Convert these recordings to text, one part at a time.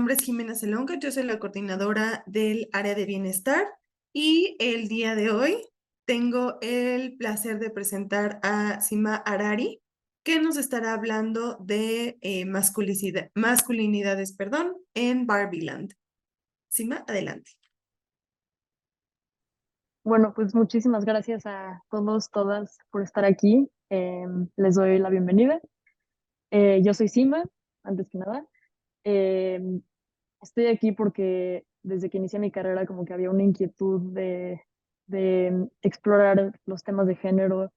nombre es Jimena Celonca, yo soy la coordinadora del área de bienestar y el día de hoy tengo el placer de presentar a Sima Harari, que nos estará hablando de masculinidades, perdón, en Barbieland. Sima, adelante. Bueno, pues muchísimas gracias a todos, todas por estar aquí. Les doy la bienvenida. Yo soy Sima, antes que nada. Eh, Estoy aquí porque desde que inicié mi carrera como que había una inquietud de explorar los temas de género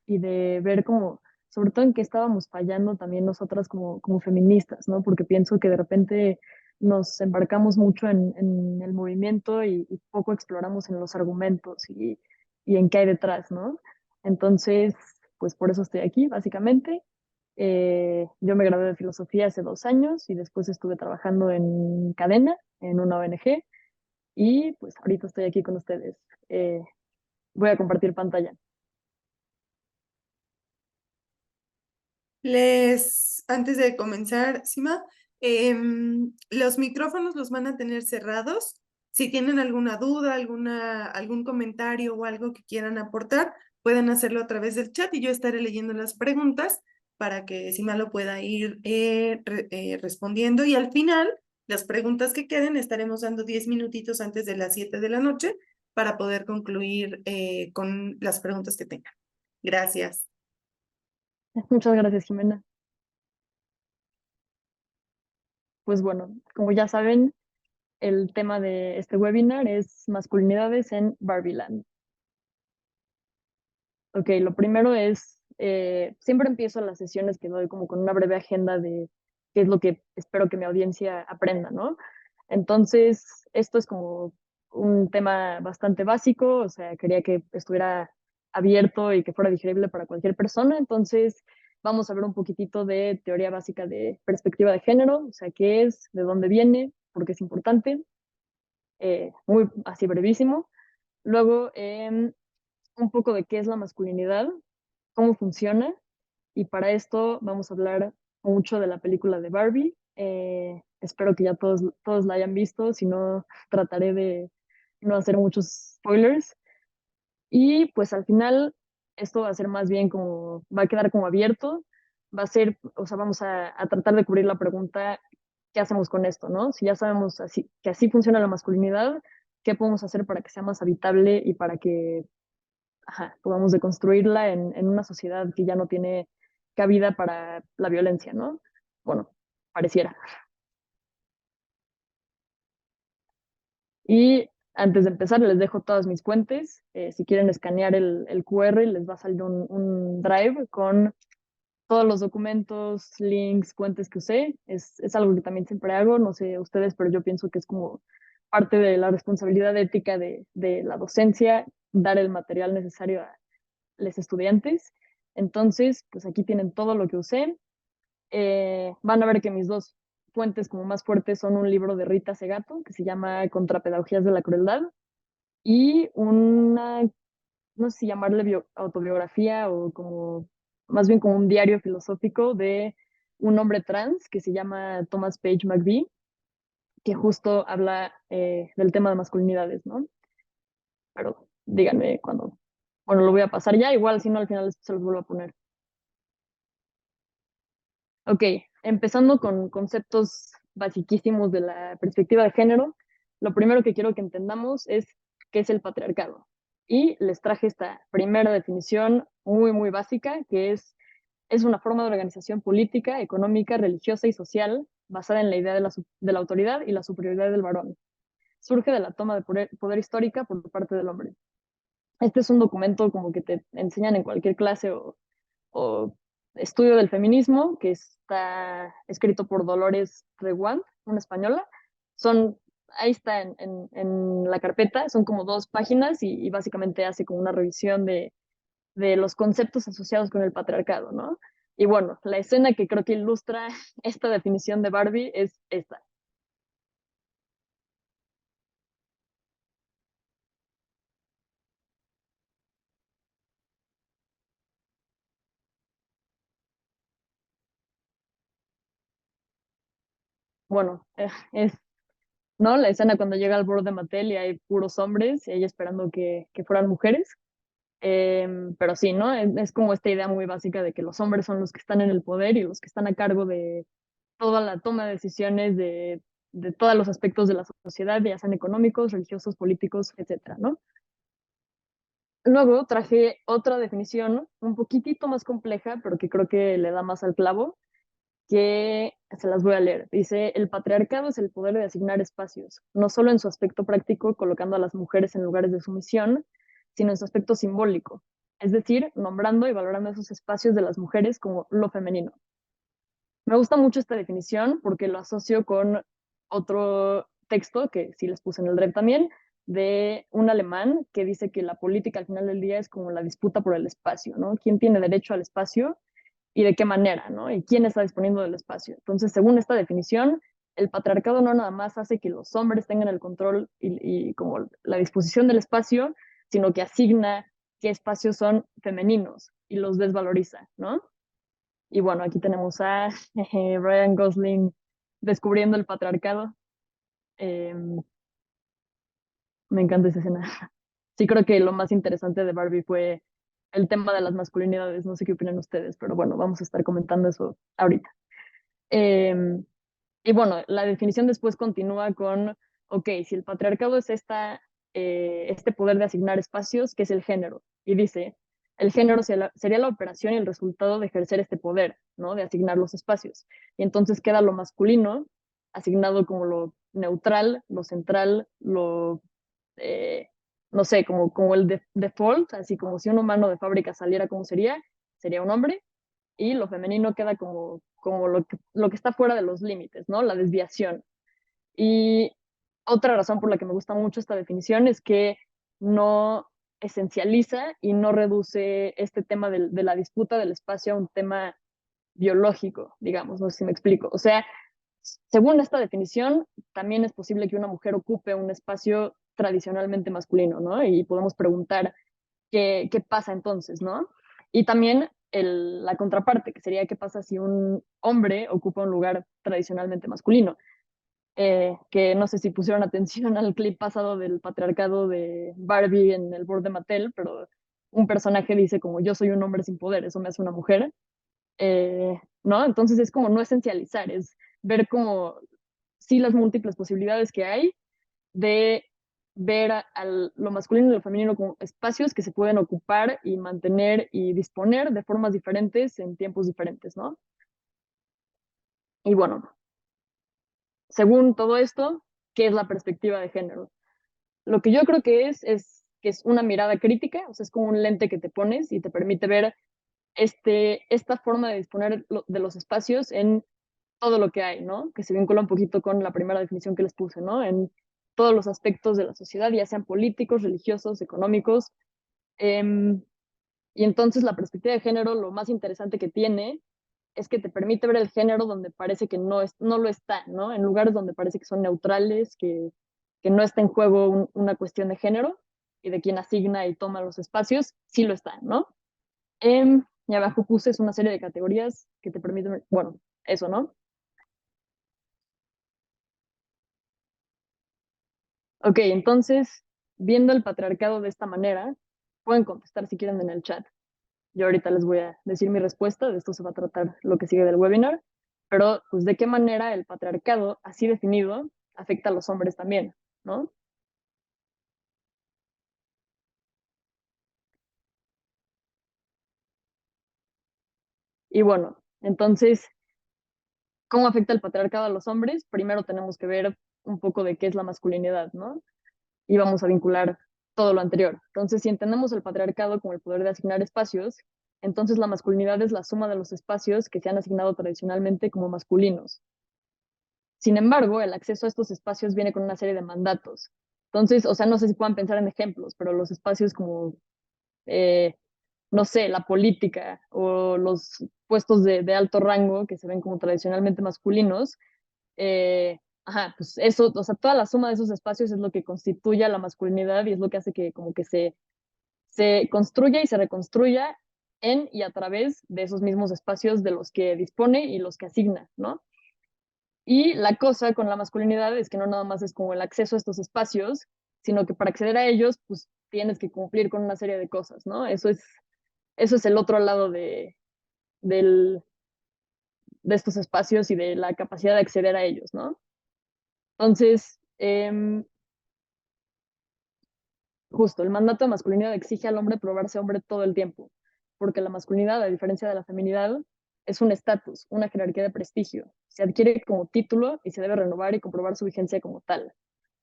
y de ver como, sobre todo en qué estábamos fallando también nosotras como feministas, ¿no? Porque pienso que de repente nos embarcamos mucho en el movimiento y poco exploramos en los argumentos y en qué hay detrás, ¿no? Entonces, pues por eso estoy aquí, básicamente. Yo me gradué de filosofía hace 2 años y después estuve trabajando en cadena, en una ONG, y pues ahorita estoy aquí con ustedes. Voy a compartir pantalla. Antes de comenzar, Sima, los micrófonos los van a tener cerrados. Si tienen alguna duda, algún comentario o algo que quieran aportar, pueden hacerlo a través del chat y yo estaré leyendo las preguntas para que Sima lo pueda ir respondiendo. Y al final, las preguntas que queden, estaremos dando 10 minutitos antes de las 7 de la noche para poder concluir con las preguntas que tengan. Gracias. Muchas gracias, Jimena. Pues bueno, como ya saben, el tema de este webinar es masculinidades en Barbieland. Ok, lo primero es, siempre empiezo las sesiones que doy como con una breve agenda de qué es lo que espero que mi audiencia aprenda, ¿no? Entonces, esto es como un tema bastante básico, o sea, quería que estuviera abierto y que fuera digerible para cualquier persona, entonces vamos a ver un poquitito de teoría básica de perspectiva de género, o sea, qué es, de dónde viene, por qué es importante, muy así brevísimo. Luego, un poco de qué es la masculinidad, cómo funciona, y para esto vamos a hablar mucho de la película de Barbie. Espero que ya todos la hayan visto, si no, trataré de no hacer muchos spoilers. Y pues al final, esto va a ser más bien como, va a quedar como abierto, va a ser, o sea, vamos a tratar de cubrir la pregunta, ¿qué hacemos con esto, no? Si ya sabemos así, que así funciona la masculinidad, ¿qué podemos hacer para que sea más habitable y para que podamos deconstruirla en una sociedad que ya no tiene cabida para la violencia, ¿no? Bueno, pareciera. Y antes de empezar, les dejo todas mis fuentes. Si quieren escanear el QR, les va a salir un drive con todos los documentos, links, fuentes que usé. Es algo que también siempre hago, no sé ustedes, pero yo pienso que es como parte de la responsabilidad ética de la docencia, dar el material necesario a los estudiantes. Entonces, pues aquí tienen todo lo que usé. Van a ver que mis dos fuentes como más fuertes son un libro de Rita Segato que se llama Contrapedagogías de la Crueldad y una, no sé si llamarle autobiografía o como, más bien como un diario filosófico de un hombre trans que se llama Thomas Page McVie, que justo habla del tema de masculinidades, ¿no? Pero díganme cuando, bueno, lo voy a pasar ya, igual si no al final se los vuelvo a poner. Ok, empezando con conceptos basiquísimos de la perspectiva de género, lo primero que quiero que entendamos es qué es el patriarcado. Y les traje esta primera definición muy básica, que es una forma de organización política, económica, religiosa y social basada en la idea de la autoridad y la superioridad del varón. Surge de la toma de poder histórica por parte del hombre. Este es un documento como que te enseñan en cualquier clase o estudio del feminismo, que está escrito por Dolores Reguant, una española. Ahí está en la carpeta, son como 2 páginas y básicamente hace como una revisión de los conceptos asociados con el patriarcado, ¿no? Y bueno, la escena que creo que ilustra esta definición de Barbie es esta. bueno, es, ¿no? La escena cuando llega al board de Mattel y hay puros hombres y ella esperando que fueran mujeres. Pero sí, ¿no? Es como esta idea muy básica de que los hombres son los que están en el poder y los que están a cargo de toda la toma de decisiones de todos los aspectos de la sociedad, ya sean económicos, religiosos, políticos, etcétera, ¿no? Luego traje otra definición un poquitito más compleja, pero que creo que le da más al clavo, que se las voy a leer. Dice, el patriarcado es el poder de asignar espacios, no solo en su aspecto práctico, colocando a las mujeres en lugares de sumisión, sino en su aspecto simbólico, es decir, nombrando y valorando esos espacios de las mujeres como lo femenino. Me gusta mucho esta definición porque lo asocio con otro texto que sí les puse en el drive también, de un alemán que dice que la política al final del día es como la disputa por el espacio, ¿no? ¿Quién tiene derecho al espacio y de qué manera, ¿no? Y quién está disponiendo del espacio. Entonces, según esta definición, el patriarcado no nada más hace que los hombres tengan el control y como la disposición del espacio, sino que asigna qué espacios son femeninos y los desvaloriza, ¿no? Y bueno, aquí tenemos a Ryan Gosling descubriendo el patriarcado. Eh, Me encanta esa escena. Sí, creo que lo más interesante de Barbie fue el tema de las masculinidades. No sé qué opinan ustedes, pero bueno, vamos a estar comentando eso ahorita. Eh, y bueno, la definición después continúa con, ok, si el patriarcado es este poder de asignar espacios, ¿qué es el género? Y dice, el género sería la operación y el resultado de ejercer este poder, ¿no? De asignar los espacios. Y entonces queda lo masculino asignado como lo neutral, lo central, eh, no sé, como el default, así como si un humano de fábrica saliera como sería un hombre, y lo femenino queda como lo que está fuera de los límites, ¿no? La desviación. Y otra razón por la que me gusta mucho esta definición es que no esencializa y no reduce este tema de la disputa del espacio a un tema biológico, digamos, no sé si me explico. O sea, según esta definición, también es posible que una mujer ocupe un espacio tradicionalmente masculino, ¿no? Y podemos preguntar qué pasa entonces, ¿no? Y también la contraparte, que sería qué pasa si un hombre ocupa un lugar tradicionalmente masculino. Que no sé si pusieron atención al clip pasado del patriarcado de Barbie en el board de Mattel, pero un personaje dice como yo soy un hombre sin poder, eso me hace una mujer, ¿no? Entonces es como no esencializar, es ver como sí las múltiples posibilidades que hay de ver lo masculino y lo femenino como espacios que se pueden ocupar y mantener y disponer de formas diferentes en tiempos diferentes, ¿no? Y bueno, según todo esto, ¿qué es la perspectiva de género? Lo que yo creo que es que es una mirada crítica, o sea, es como un lente que te pones y te permite ver esta forma de disponer de los espacios en todo lo que hay, ¿no? Que se vincula un poquito con la primera definición que les puse, ¿no? En todos los aspectos de la sociedad, ya sean políticos, religiosos, económicos. Eh, y entonces la perspectiva de género, lo más interesante que tiene es que te permite ver el género donde parece que no lo está, ¿no? En lugares donde parece que son neutrales, que no está en juego una cuestión de género y de quién asigna y toma los espacios, sí lo está, ¿no? Y abajo puse es una serie de categorías que te permiten, bueno, eso, ¿no? Ok, entonces, viendo el patriarcado de esta manera, pueden contestar si quieren en el chat. Yo ahorita les voy a decir mi respuesta, de esto se va a tratar lo que sigue del webinar, pero pues de qué manera el patriarcado, así definido, afecta a los hombres también, ¿no? Y bueno, entonces, ¿cómo afecta el patriarcado a los hombres? Primero tenemos que ver un poco de qué es la masculinidad, ¿no? Y vamos a vincular todo lo anterior. Entonces, si entendemos el patriarcado como el poder de asignar espacios, entonces la masculinidad es la suma de los espacios que se han asignado tradicionalmente como masculinos. Sin embargo, el acceso a estos espacios viene con una serie de mandatos. Entonces, o sea, no sé si puedan pensar en ejemplos, pero los espacios como, eh, no sé, la política o los puestos de alto rango que se ven como tradicionalmente masculinos, ajá, pues eso, o sea, toda la suma de esos espacios es lo que constituye a la masculinidad y es lo que hace que como que se construya y se reconstruya en y a través de esos mismos espacios de los que dispone y los que asigna, ¿no? Y la cosa con la masculinidad es que no nada más es como el acceso a estos espacios, sino que para acceder a ellos, pues tienes que cumplir con una serie de cosas, ¿no? Eso es el otro lado del, de estos espacios y de la capacidad de acceder a ellos, ¿no? Entonces, justo, el mandato de masculinidad exige al hombre probarse hombre todo el tiempo, porque la masculinidad, a diferencia de la feminidad, es un estatus, una jerarquía de prestigio. Se adquiere como título y se debe renovar y comprobar su vigencia como tal.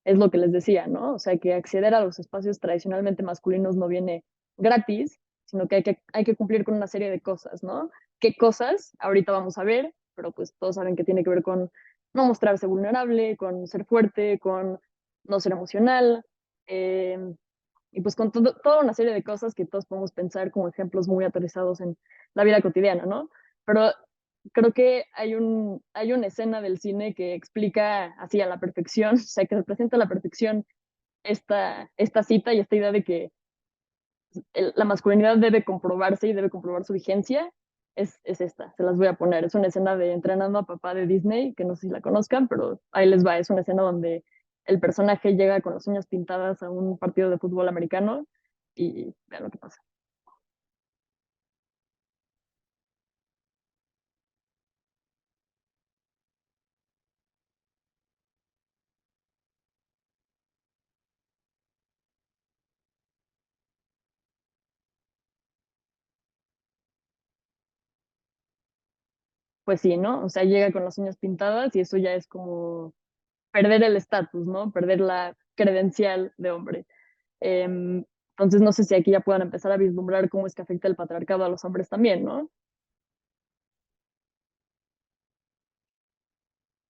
Es lo que les decía, ¿no? O sea, que acceder a los espacios tradicionalmente masculinos no viene gratis, sino que hay que cumplir con una serie de cosas, ¿no? ¿Qué cosas? Ahorita vamos a ver, pero pues todos saben que tiene que ver con no mostrarse vulnerable, con ser fuerte, con no ser emocional, eh, y pues con toda una serie de cosas que todos podemos pensar como ejemplos muy aterrizados en la vida cotidiana, ¿no? Pero creo que hay una escena del cine que explica así a la perfección, o sea, que representa a la perfección esta cita y esta idea de que la masculinidad debe comprobarse y debe comprobar su vigencia, es esta, se las voy a poner. Es una escena de Entrenando a Papá de Disney, que no sé si la conozcan, pero ahí les va. Es una escena donde el personaje llega con las uñas pintadas a un partido de fútbol americano y vean lo que pasa. Pues sí, ¿no? O sea, llega con las uñas pintadas y eso ya es como perder el estatus, ¿no? Perder la credencial de hombre. Entonces, no sé si aquí ya puedan empezar a vislumbrar cómo es que afecta el patriarcado a los hombres también, ¿no?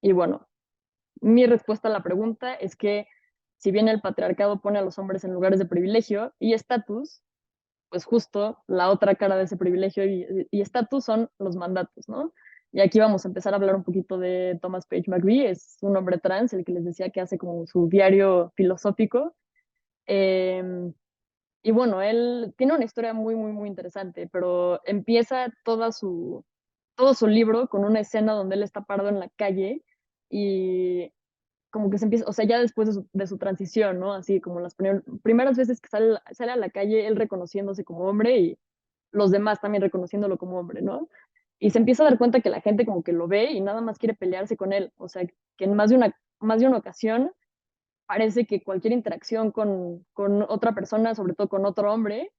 Y bueno, mi respuesta a la pregunta es que si bien el patriarcado pone a los hombres en lugares de privilegio y estatus, pues justo la otra cara de ese privilegio y estatus son los mandatos, ¿no? Y aquí vamos a empezar a hablar un poquito de Thomas Page McVie, es un hombre trans, el que les decía que hace como su diario filosófico. Eh, y bueno, él tiene una historia muy, muy, muy interesante, pero empieza todo su libro con una escena donde él está parado en la calle y como que se empieza, o sea, ya después de su transición, ¿no? Así como las primeras veces que sale a la calle, él reconociéndose como hombre y los demás también reconociéndolo como hombre, ¿no? Y se empieza a dar cuenta que la gente como que lo ve y nada más quiere pelearse con él, o sea, que en más de una ocasión parece que cualquier interacción con otra persona, sobre todo con otro hombre,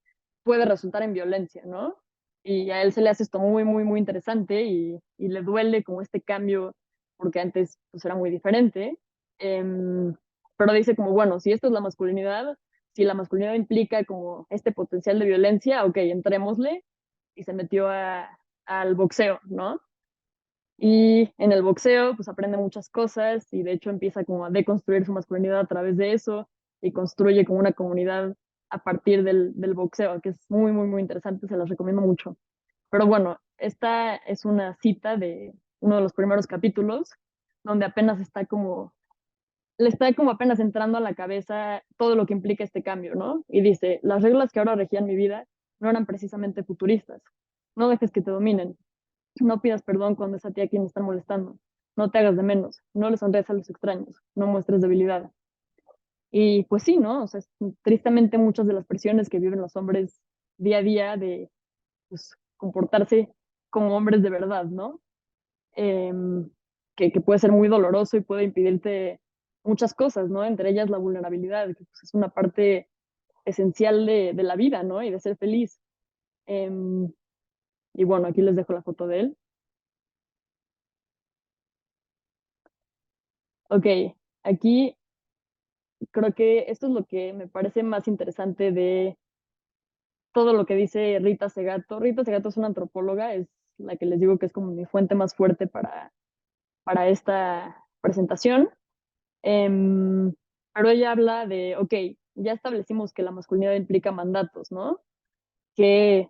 puede resultar en violencia, ¿no? Y a él se le hace esto muy, muy, muy interesante y le duele como este cambio, porque antes pues era muy diferente. Em, pero dice como, bueno, si esto es la masculinidad, si la masculinidad implica como este potencial de violencia, ok, entrémosle. Y se metió al boxeo, ¿no? Y en el boxeo, pues aprende muchas cosas y de hecho empieza como a deconstruir su masculinidad a través de eso y construye como una comunidad a partir del boxeo, que es muy, muy, muy interesante, se las recomiendo mucho. Pero bueno, esta es una cita de uno de los primeros capítulos, donde apenas le está como apenas entrando a la cabeza todo lo que implica este cambio, ¿no? Y dice, las reglas que ahora regían mi vida no eran precisamente futuristas. No dejes que te dominen, no pidas perdón cuando es a ti a quien están molestando. No te hagas de menos. No le sonríes a los extraños. No muestres debilidad. Y pues sí, ¿no? O sea, tristemente muchas de las presiones que viven los hombres día a día de pues, comportarse como hombres de verdad, ¿no? Que puede ser muy doloroso y puede impedirte muchas cosas, ¿no? Entre ellas la vulnerabilidad, que pues, es una parte esencial de la vida, ¿no? Y de ser feliz. Em, y bueno, aquí les dejo la foto de él. Ok, aquí creo que esto es lo que me parece más interesante de todo lo que dice Rita Segato. Rita Segato es una antropóloga, es la que les digo que es como mi fuente más fuerte para esta presentación. Em, pero ella habla de, ok, ya establecimos que la masculinidad implica mandatos, ¿no? Que,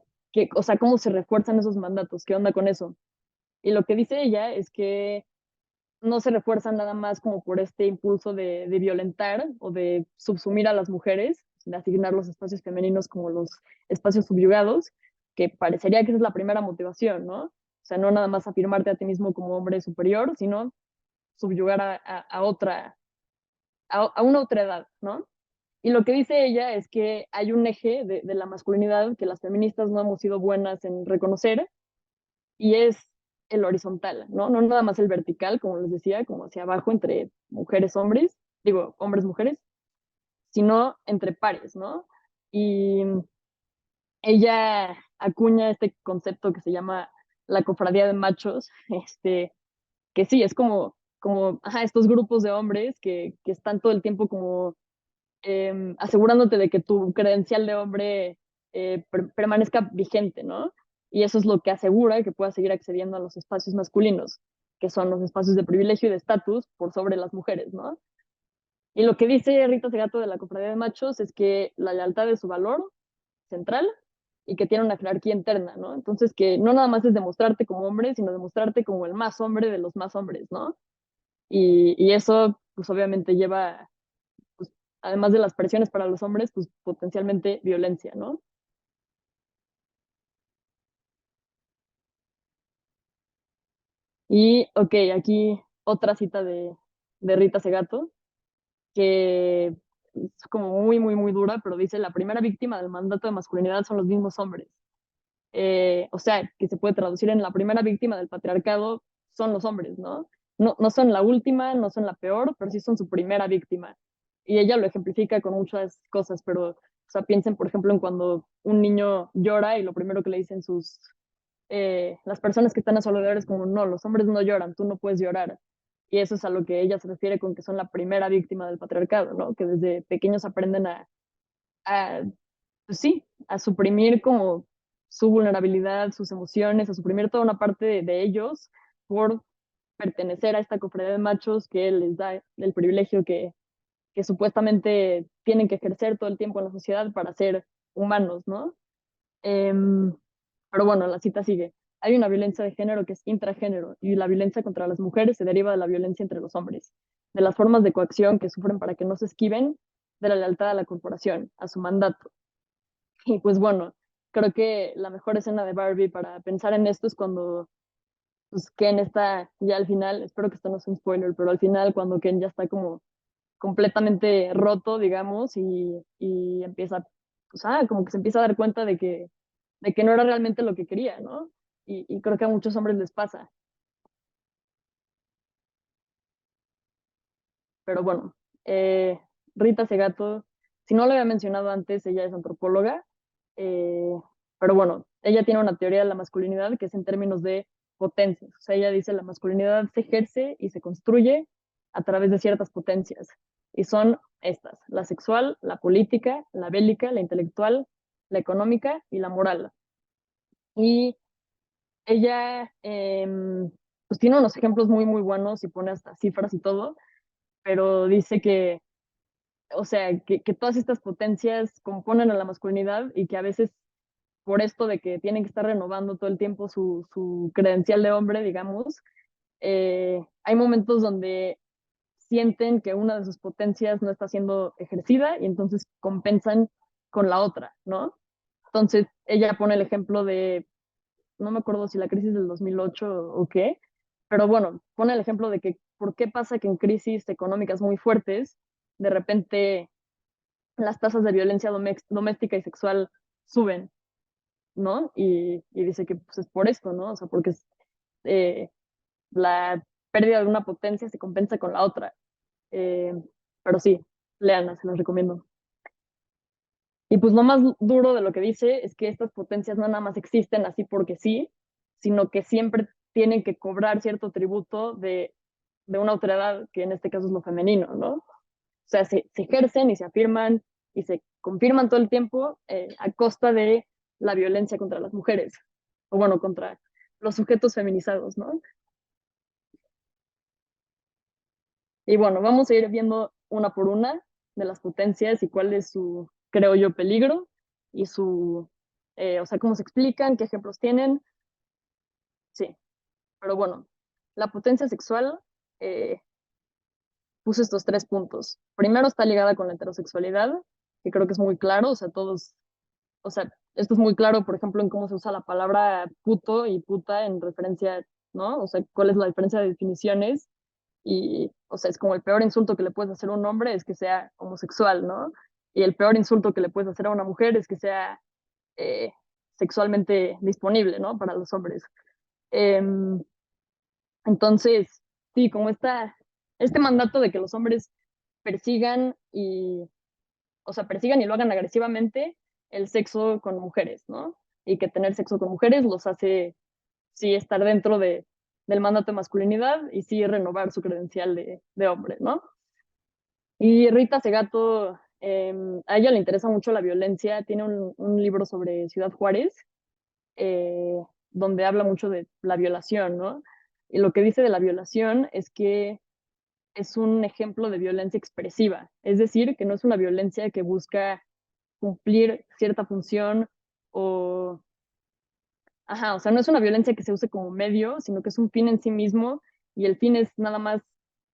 o sea, ¿cómo se refuerzan esos mandatos? ¿Qué onda con eso? Y lo que dice ella es que no se refuerzan nada más como por este impulso de violentar o de subsumir a las mujeres, de asignar los espacios femeninos como los espacios subyugados, que parecería que esa es la primera motivación, ¿no? O sea, no nada más afirmarte a ti mismo como hombre superior, sino subyugar a una otra edad, ¿no? Y lo que dice ella es que hay un eje de la masculinidad que las feministas no hemos sido buenas en reconocer, y es el horizontal, ¿no? No nada más el vertical, como les decía, como hacia abajo entre mujeres, hombres, digo, hombres, mujeres, sino entre pares, ¿no? Y ella acuña este concepto que se llama la cofradía de machos, que sí, es como ajá, estos grupos de hombres que están todo el tiempo como asegurándote de que tu credencial de hombre permanezca vigente, ¿no? Y eso es lo que asegura que puedas seguir accediendo a los espacios masculinos, que son los espacios de privilegio y de estatus por sobre las mujeres, ¿no? Y lo que dice Rita Segato de la cofradía de machos es que la lealtad es su valor central y que tiene una jerarquía interna, ¿no? Entonces que no nada más es demostrarte como hombre, sino demostrarte como el más hombre de los más hombres, ¿no? Y eso, pues obviamente lleva, pues, además de las presiones para los hombres, pues potencialmente violencia, ¿no? Y, ok, aquí otra cita de Rita Segato, que es como muy, muy, muy dura, pero dice, la primera víctima del mandato de masculinidad son los mismos hombres. O sea, que se puede traducir en la primera víctima del patriarcado son los hombres, ¿no? No, no son la última, no son la peor, pero sí son su primera víctima. Y ella lo ejemplifica con muchas cosas, pero, o sea, piensen, por ejemplo, en cuando un niño llora y lo primero que le dicen las personas que están a su alrededor es como, no, los hombres no lloran, tú no puedes llorar. Y eso es a lo que ella se refiere con que son la primera víctima del patriarcado, ¿no? Que desde pequeños aprenden a pues sí, a suprimir como su vulnerabilidad, sus emociones, a suprimir toda una parte de ellos por pertenecer a esta cofradía de machos que les da el privilegio que supuestamente tienen que ejercer todo el tiempo en la sociedad para ser humanos, ¿no? Em, pero bueno, la cita sigue. Hay una violencia de género que es intragénero y la violencia contra las mujeres se deriva de la violencia entre los hombres, de las formas de coacción que sufren para que no se esquiven de la lealtad a la corporación, a su mandato. Y pues bueno, creo que la mejor escena de Barbie para pensar en esto es cuando pues, Ken está ya al final, espero que esto no sea un spoiler, pero al final cuando Ken ya está como completamente roto, digamos, y empieza, pues, como que se empieza a dar cuenta de que no era realmente lo que quería, ¿no? Y creo que a muchos hombres les pasa. Pero bueno, eh, Rita Segato, si no lo había mencionado antes, ella es antropóloga, eh, pero bueno, ella tiene una teoría de la masculinidad que es en términos de potencias. O sea, ella dice la masculinidad se ejerce y se construye a través de ciertas potencias. Y son estas, la sexual, la política, la bélica, la intelectual, la económica y la moral. Y ella pues tiene unos ejemplos muy, muy buenos y pone hasta cifras y todo, pero dice que o sea, que todas estas potencias componen a la masculinidad y que a veces por esto de que tienen que estar renovando todo el tiempo su credencial de hombre, digamos, hay momentos donde sienten que una de sus potencias no está siendo ejercida y entonces compensan con la otra, ¿no? Entonces, ella pone el ejemplo de, no me acuerdo si la crisis del 2008 o qué, pero bueno, pone el ejemplo de que por qué pasa que en crisis económicas muy fuertes, de repente las tasas de violencia doméstica y sexual suben, ¿no? Y dice que pues, es por esto, ¿no? O sea, porque eh, la pérdida de una potencia se compensa con la otra. Eh, pero sí, leanla, se las recomiendo. Y pues lo más duro de lo que dice es que estas potencias no nada más existen así porque sí, sino que siempre tienen que cobrar cierto tributo de una autoridad, que en este caso es lo femenino, ¿no? O sea, se ejercen y se afirman y se confirman todo el tiempo a costa de la violencia contra las mujeres, o bueno, contra los sujetos feminizados, ¿no? Y bueno, vamos a ir viendo una por una de las potencias y cuál es su, creo yo, peligro y o sea, cómo se explican, qué ejemplos tienen, sí, pero bueno, la potencia sexual eh, puse estos tres puntos. Primero está ligada con la heterosexualidad, que creo que es muy claro, o sea, todos o sea, esto es muy claro, por ejemplo, en cómo se usa la palabra puto y puta en referencia, ¿no? O sea, cuál es la diferencia de definiciones. Y, o sea, es como el peor insulto que le puedes hacer a un hombre es que sea homosexual, ¿no? Y el peor insulto que le puedes hacer a una mujer es que sea eh, sexualmente disponible, ¿no? Para los hombres. Em, entonces, sí, como este mandato de que los hombres persigan y, o sea, persigan y lo hagan agresivamente el sexo con mujeres, ¿no? Y que tener sexo con mujeres los hace, sí, estar dentro del mandato de masculinidad y sí renovar su credencial de hombre, ¿no? Y Rita Segato, a ella le interesa mucho la violencia, tiene un libro sobre Ciudad Juárez, eh, donde habla mucho de la violación, ¿no? Y lo que dice de la violación es que es un ejemplo de violencia expresiva, es decir, que no es una violencia que busca cumplir cierta función o, ajá, o sea, no es una violencia que se use como medio, sino que es un fin en sí mismo y el fin es nada más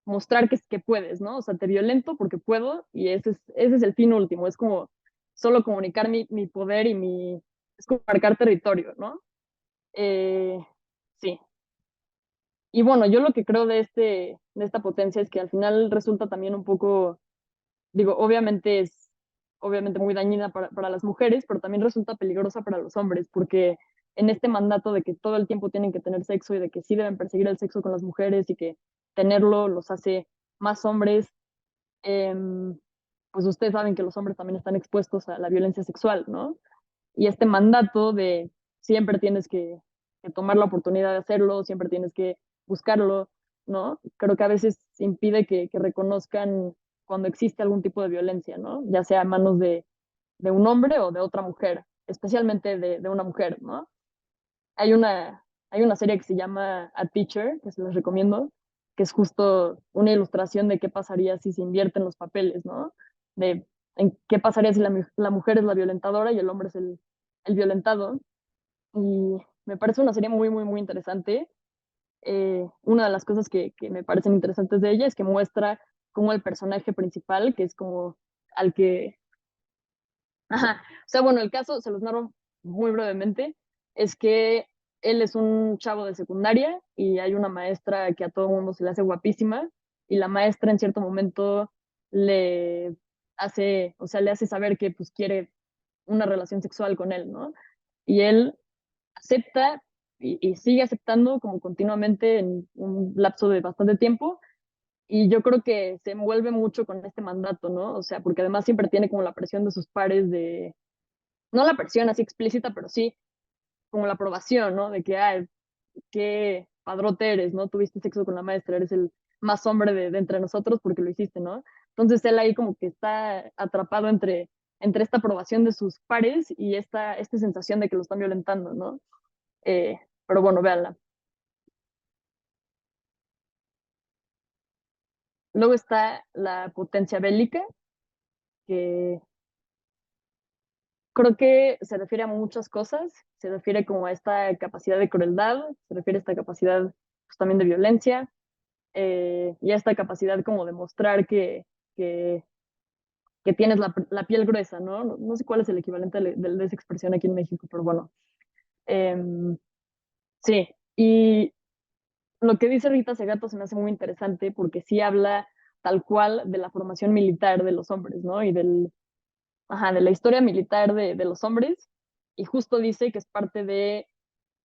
mostrar que puedes, ¿no? O sea, te violento porque puedo y ese es el fin último, es como solo comunicar mi poder y es como marcar territorio, ¿no? Eh, sí. Y bueno, yo lo que creo de esta potencia es que al final resulta también un poco, digo, obviamente es obviamente muy dañina para las mujeres, pero también resulta peligrosa para los hombres, porque en este mandato de que todo el tiempo tienen que tener sexo y de que sí deben perseguir el sexo con las mujeres y que tenerlo los hace más hombres, pues ustedes saben que los hombres también están expuestos a la violencia sexual, ¿no? Y este mandato de siempre tienes que tomar la oportunidad de hacerlo, siempre tienes que buscarlo, ¿no? Creo que a veces impide que reconozcan cuando existe algún tipo de violencia, ¿no? Ya sea a manos de un hombre o de otra mujer, especialmente de una mujer, ¿no? Hay hay una serie que se llama A Teacher, que se les recomiendo, que es justo una ilustración de qué pasaría si se invierten los papeles, ¿no? De en qué pasaría si la mujer es la violentadora y el hombre es el violentado. Y me parece una serie muy, muy, muy interesante. Una de las cosas que me parecen interesantes de ella es que muestra cómo el personaje principal, que es como al que... Ajá. O sea, bueno, el caso, se los narro muy brevemente, es que él es un chavo de secundaria y hay una maestra que a todo el mundo se le hace guapísima y la maestra en cierto momento le hace, o sea, le hace saber que pues quiere una relación sexual con él, ¿no? Y él acepta y sigue aceptando como continuamente en un lapso de bastante tiempo. Y yo creo que se envuelve mucho con este mandato, ¿no? O sea, porque además siempre tiene como la presión de sus pares de, no la presión así explícita, pero sí como la aprobación, ¿no? De que, ay, qué padrote eres, ¿no? Tuviste sexo con la maestra, eres el más hombre de entre nosotros porque lo hiciste, ¿no? Entonces él ahí como que está atrapado entre esta aprobación de sus pares y esta sensación de que lo están violentando, ¿no? Pero bueno, véanla. Luego está la potencia bélica, que creo que se refiere a muchas cosas, se refiere como a esta capacidad de crueldad, se refiere a esta capacidad pues, también de violencia, y a esta capacidad como de mostrar que, que tienes la piel gruesa, ¿no? No sé cuál es el equivalente de esa expresión aquí en México, pero bueno. Em, sí, y lo que dice Rita Segato se me hace muy interesante porque sí habla tal cual de la formación militar de los hombres, ¿no? Y ajá, de la historia militar de los hombres, y justo dice que es parte de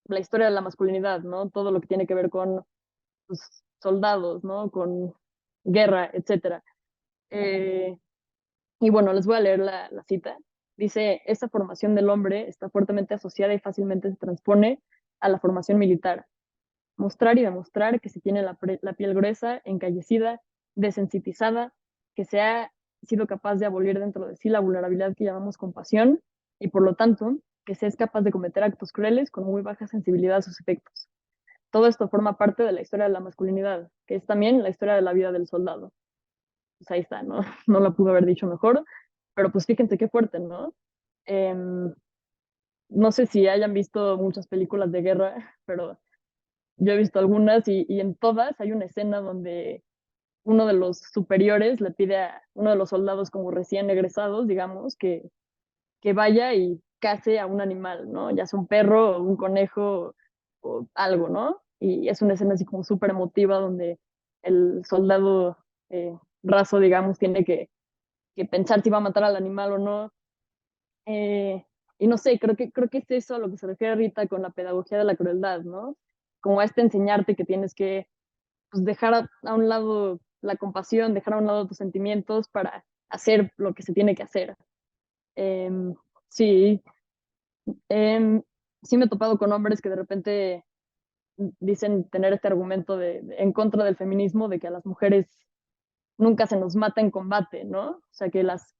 la historia de la masculinidad, ¿no? Todo lo que tiene que ver con pues, soldados, ¿no? Con guerra, etcétera. Y bueno, les voy a leer la cita. Dice, esta formación del hombre está fuertemente asociada y fácilmente se transpone a la formación militar. Mostrar y demostrar que se tiene la piel gruesa, encallecida, desensitizada, que se ha sido capaz de abolir dentro de sí la vulnerabilidad que llamamos compasión y por lo tanto que se es capaz de cometer actos crueles con muy baja sensibilidad a sus efectos. Todo esto forma parte de la historia de la masculinidad, que es también la historia de la vida del soldado. Pues ahí está, ¿no? No lo pudo haber dicho mejor, pero pues fíjense qué fuerte, ¿no? Em, no sé si hayan visto muchas películas de guerra, pero yo he visto algunas y en todas hay una escena donde uno de los superiores le pide a uno de los soldados como recién egresados, digamos, que vaya y case a un animal, ¿no? Ya sea un perro o un conejo o algo, ¿no? Y es una escena así como súper emotiva donde el soldado raso, digamos, tiene que pensar si va a matar al animal o no. Eh, y no sé, creo que es eso a lo que se refiere Rita con la pedagogía de la crueldad, ¿no? Como a este enseñarte que tienes que pues, dejar a un lado la compasión, dejar a un lado tus sentimientos para hacer lo que se tiene que hacer. Em, sí, em, sí me he topado con hombres que de repente dicen tener este argumento en contra del feminismo, de que a las mujeres nunca se nos mata en combate, ¿no? O sea, que las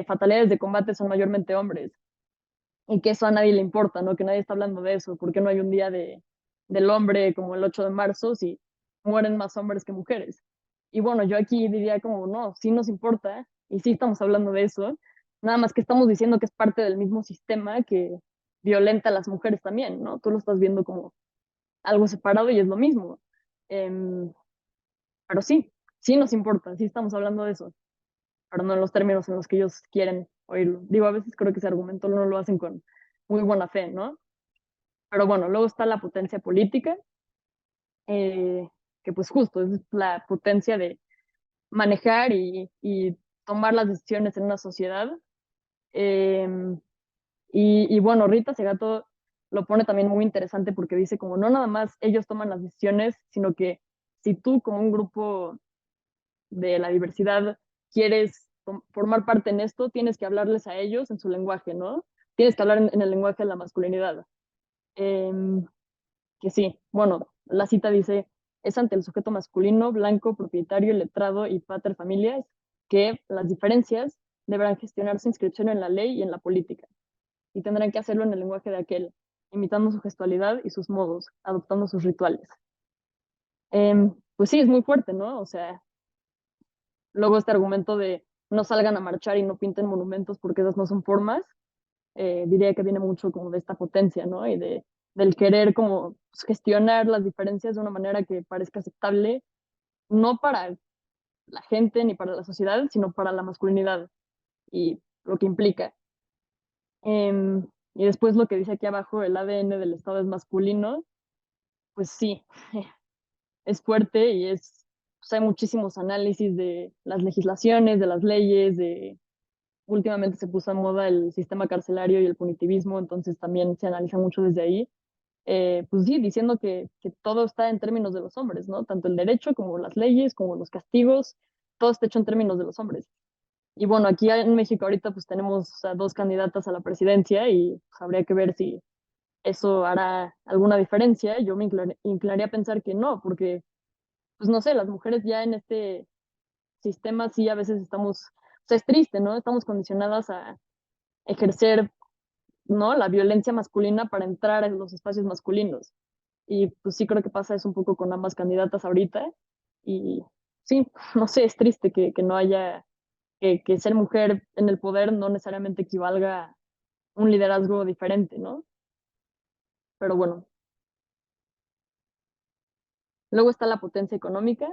fatalidades de combate son mayormente hombres y que eso a nadie le importa, ¿no? Que nadie está hablando de eso, porque no hay un día del hombre como el 8 de marzo si mueren más hombres que mujeres. Y bueno, yo aquí diría como, no, sí nos importa y sí estamos hablando de eso, nada más que estamos diciendo que es parte del mismo sistema que violenta a las mujeres también, ¿no? Tú lo estás viendo como algo separado y es lo mismo. Em, pero sí, sí nos importa, sí estamos hablando de eso, pero no en los términos en los que ellos quieren oírlo. Digo, a veces creo que ese argumento no lo hacen con muy buena fe, ¿no? Pero bueno, luego está la potencia política, eh, que pues justo es la potencia de manejar y tomar las decisiones en una sociedad. Eh, y bueno, Rita Segato lo pone también muy interesante porque dice como no nada más ellos toman las decisiones, sino que si tú como un grupo de la diversidad quieres formar parte en esto, tienes que hablarles a ellos en su lenguaje, ¿no? Tienes que hablar en el lenguaje de la masculinidad. Eh, que sí, bueno, la cita dice, es ante el sujeto masculino, blanco, propietario, letrado y pater familias que las diferencias deberán gestionar su inscripción en la ley y en la política, y tendrán que hacerlo en el lenguaje de aquel, imitando su gestualidad y sus modos, adoptando sus rituales. Pues sí, es muy fuerte, ¿no? O sea, luego este argumento de no salgan a marchar y no pinten monumentos porque esas no son formas, diría que viene mucho como de esta potencia, ¿no? Y del querer como pues, gestionar las diferencias de una manera que parezca aceptable, no para la gente ni para la sociedad, sino para la masculinidad y lo que implica. Y después lo que dice aquí abajo, el ADN del Estado es masculino, pues sí, es fuerte y pues hay muchísimos análisis de las legislaciones, de las leyes, últimamente se puso en moda el sistema carcelario y el punitivismo, entonces también se analiza mucho desde ahí. Pues sí, diciendo que todo está en términos de los hombres, ¿no? Tanto el derecho como las leyes, como los castigos, todo está hecho en términos de los hombres. Y bueno, aquí en México ahorita pues tenemos a dos candidatas a la presidencia y pues, habría que ver si eso hará alguna diferencia. Yo me inclinaría a pensar que no, porque pues no sé, las mujeres ya en este sistema sí a veces estamos, o sea, es triste, ¿no? Estamos condicionadas a ejercer, ¿no? La violencia masculina para entrar en los espacios masculinos. Y pues sí creo que pasa eso un poco con ambas candidatas ahorita. Y sí, no sé, es triste que no haya, que ser mujer en el poder no necesariamente equivalga a un liderazgo diferente, ¿no? Pero bueno, luego está la potencia económica,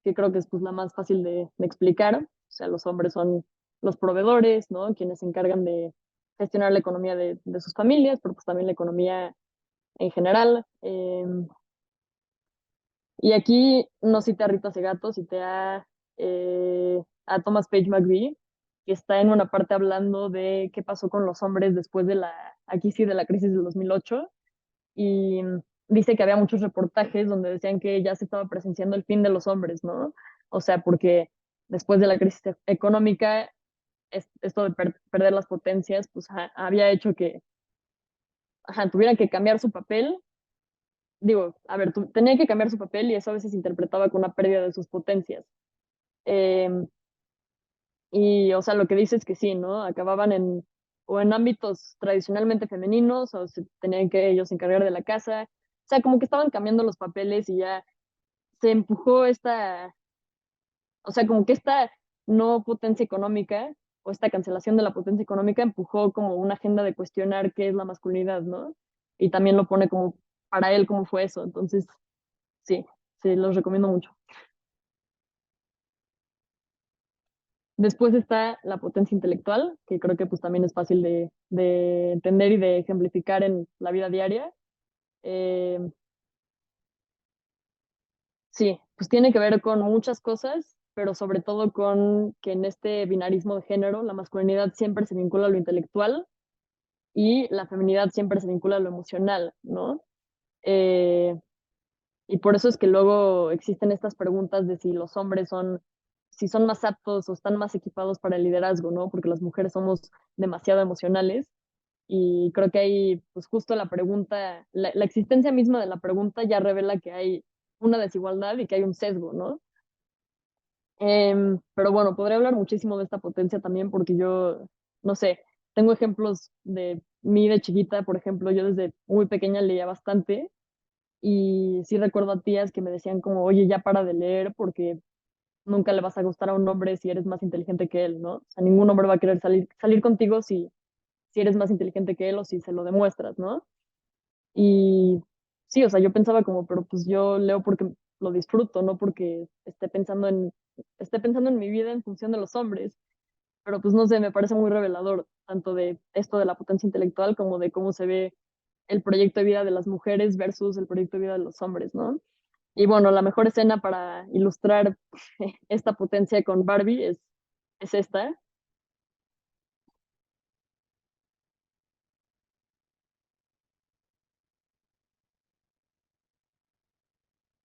que creo que es pues la más fácil de explicar. O sea, los hombres son los proveedores, ¿no? Quienes se encargan de gestionar la economía de sus familias, pero pues también la economía en general. Y aquí no cité a Rita Segato, cité a Thomas Page McVie, que está en una parte hablando de qué pasó con los hombres después de aquí sí, de la crisis del 2008. Y dice que había muchos reportajes donde decían que ya se estaba presenciando el fin de los hombres, ¿no? O sea, porque después de la crisis económica, esto de perder las potencias, pues había hecho que tuvieran que cambiar su papel. Digo, a ver, tenía que cambiar su papel y eso a veces se interpretaba como una pérdida de sus potencias. Eh, y, o sea, lo que dice es que sí, ¿no? Acababan o en ámbitos tradicionalmente femeninos o se tenían que ellos encargar de la casa. O sea, como que estaban cambiando los papeles y ya se empujó o sea, como que esta no potencia económica o esta cancelación de la potencia económica empujó como una agenda de cuestionar qué es la masculinidad, ¿no? Y también lo pone como para él cómo fue eso. Entonces, sí, sí, los recomiendo mucho. Después está la potencia intelectual, que creo que pues también es fácil de entender y de ejemplificar en la vida diaria. Eh, Sí, pues tiene que ver con muchas cosas, pero sobre todo con que en este binarismo de género, la masculinidad siempre se vincula a lo intelectual y la feminidad siempre se vincula a lo emocional, ¿no? Eh, y por eso es que luego existen estas preguntas de si los hombres son, si son más aptos o están más equipados para el liderazgo, ¿no? Porque las mujeres somos demasiado emocionales y creo que hay, pues justo la pregunta, la existencia misma de la pregunta ya revela que hay una desigualdad y que hay un sesgo, ¿no? Pero bueno, podría hablar muchísimo de esta potencia también porque yo, no sé, tengo ejemplos de mí de chiquita, por ejemplo, yo desde muy pequeña leía bastante y sí recuerdo a tías que me decían como, oye, ya para de leer porque nunca le vas a gustar a un hombre si eres más inteligente que él, ¿no? O sea, ningún hombre va a querer salir contigo si eres más inteligente que él o si se lo demuestras, ¿no? Y sí, o sea, yo pensaba como, pero pues yo leo porque lo disfruto, no porque esté pensando en mi vida en función de los hombres. Pero pues no sé, me parece muy revelador, tanto de esto de la potencia intelectual como de cómo se ve el proyecto de vida de las mujeres versus el proyecto de vida de los hombres, ¿no? Y bueno, la mejor escena para ilustrar esta potencia con Barbie es esta.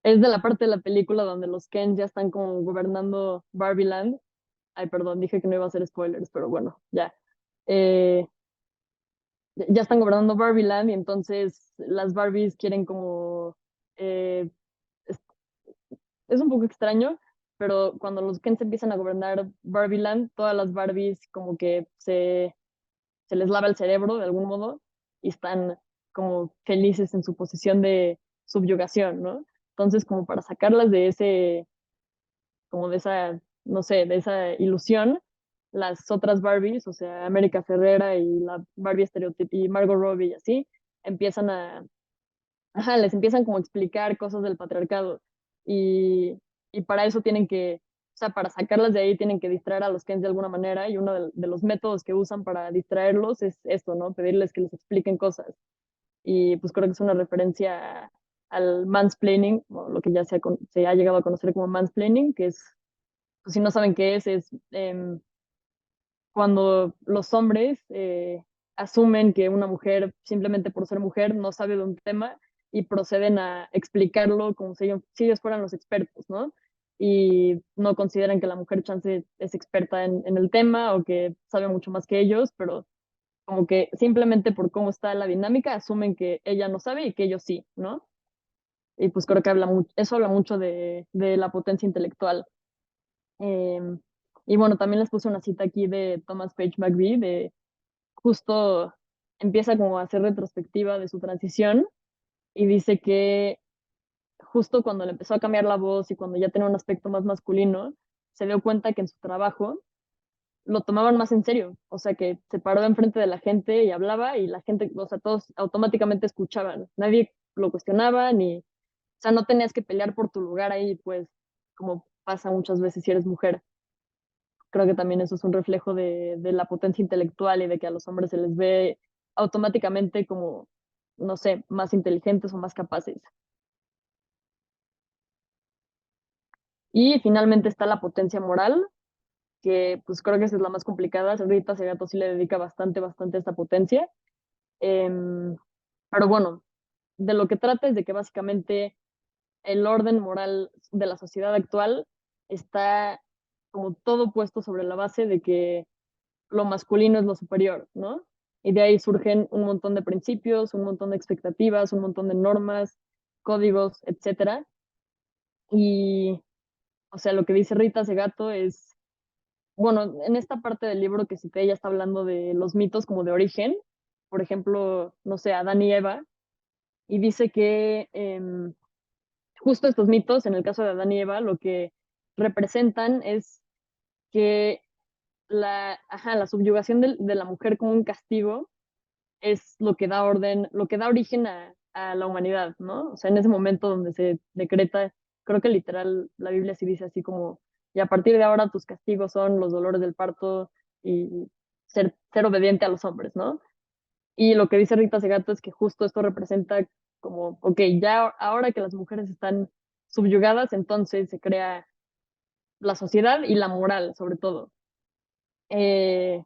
Es de la parte de la película donde los Ken ya están como gobernando Barbie Land. Ay, perdón, dije que no iba a hacer spoilers, pero bueno, ya. Eh, ya están gobernando Barbie Land y entonces las Barbies quieren como... eh, es, es un poco extraño, pero cuando los Kens empiezan a gobernar Barbie Land, todas las Barbies como que se les lava el cerebro de algún modo y están como felices en su posición de subyugación, ¿no? Entonces, como para sacarlas de ese, como de esa, no sé, de esa ilusión, las otras Barbies, o sea, América Ferrera y la Barbie estereotipo y Margot Robbie y así, empiezan a, ajá, les empiezan como a explicar cosas del patriarcado y para eso tienen que, o sea, para sacarlas de ahí tienen que distraer a los Kens de alguna manera y uno de los métodos que usan para distraerlos es esto, ¿no? Pedirles que les expliquen cosas. Y pues creo que es una referencia al mansplaining, o lo que ya se ha llegado a conocer como mansplaining, que es, pues si no saben qué es cuando los hombres asumen que una mujer, simplemente por ser mujer, no sabe de un tema y proceden a explicarlo como si ellos fueran los expertos, ¿no? Y no consideran que la mujer chance es experta en el tema o que sabe mucho más que ellos, pero como que simplemente por cómo está la dinámica asumen que ella no sabe y que ellos sí, ¿no? Y pues creo que eso habla mucho de la potencia intelectual. Em, y bueno, también les puse una cita aquí de Thomas Page McGree, de justo empieza como a hacer retrospectiva de su transición y dice que justo cuando le empezó a cambiar la voz y cuando ya tenía un aspecto más masculino, se dio cuenta que en su trabajo lo tomaban más en serio, o sea que se paró enfrente de la gente y hablaba y la gente, o sea, todos automáticamente escuchaban, nadie lo cuestionaba ni, o sea, no tenías que pelear por tu lugar ahí, pues como pasa muchas veces si eres mujer. Creo que también eso es un reflejo de la potencia intelectual y de que a los hombres se les ve automáticamente como, no sé, más inteligentes o más capaces. Y finalmente está la potencia moral, que pues creo que esa es la más complicada. Rita Segato sí le dedica bastante a esta potencia. Em, pero bueno, de lo que trata es de que básicamente el orden moral de la sociedad actual está como todo puesto sobre la base de que lo masculino es lo superior, ¿no? Y de ahí surgen un montón de principios, un montón de expectativas, un montón de normas, códigos, etcétera. Y, o sea, lo que dice Rita Segato es, bueno, en esta parte del libro que cité, ella está hablando de los mitos como de origen, por ejemplo, no sé, Adán y Eva, y dice que justo estos mitos, en el caso de Adán y Eva, lo que representan es que la subyugación de la mujer como un castigo es lo que da orden, lo que da origen a la humanidad, ¿no? O sea, en ese momento donde se decreta, creo que literal la Biblia sí dice así como, y a partir de ahora tus castigos son los dolores del parto y ser obediente a los hombres, ¿no? Y lo que dice Rita Segato es que justo esto representa como, ok, ya ahora que las mujeres están subyugadas, entonces se crea la sociedad y la moral, sobre todo. Eh,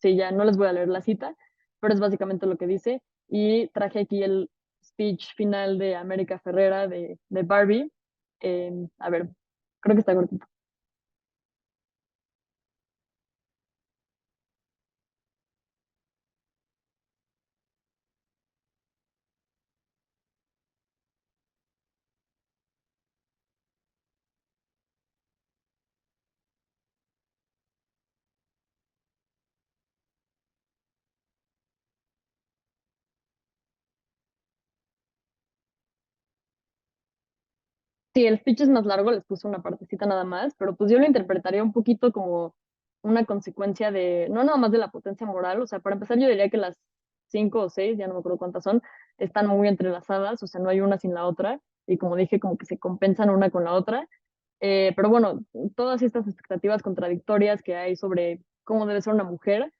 sí, ya no les voy a leer la cita, pero es básicamente lo que dice. Y traje aquí el speech final de América Ferrera de Barbie. A ver, creo que está cortito. Sí, el speech es más largo, les puse una partecita nada más, pero pues yo lo interpretaría un poquito como una consecuencia de, no nada más de la potencia moral, o sea, para empezar yo diría que las cinco o seis, ya no me acuerdo cuántas son, están muy entrelazadas, o sea, no hay una sin la otra, y como dije, como que se compensan una con la otra. Pero bueno, todas estas expectativas contradictorias que hay sobre cómo debe ser una mujer,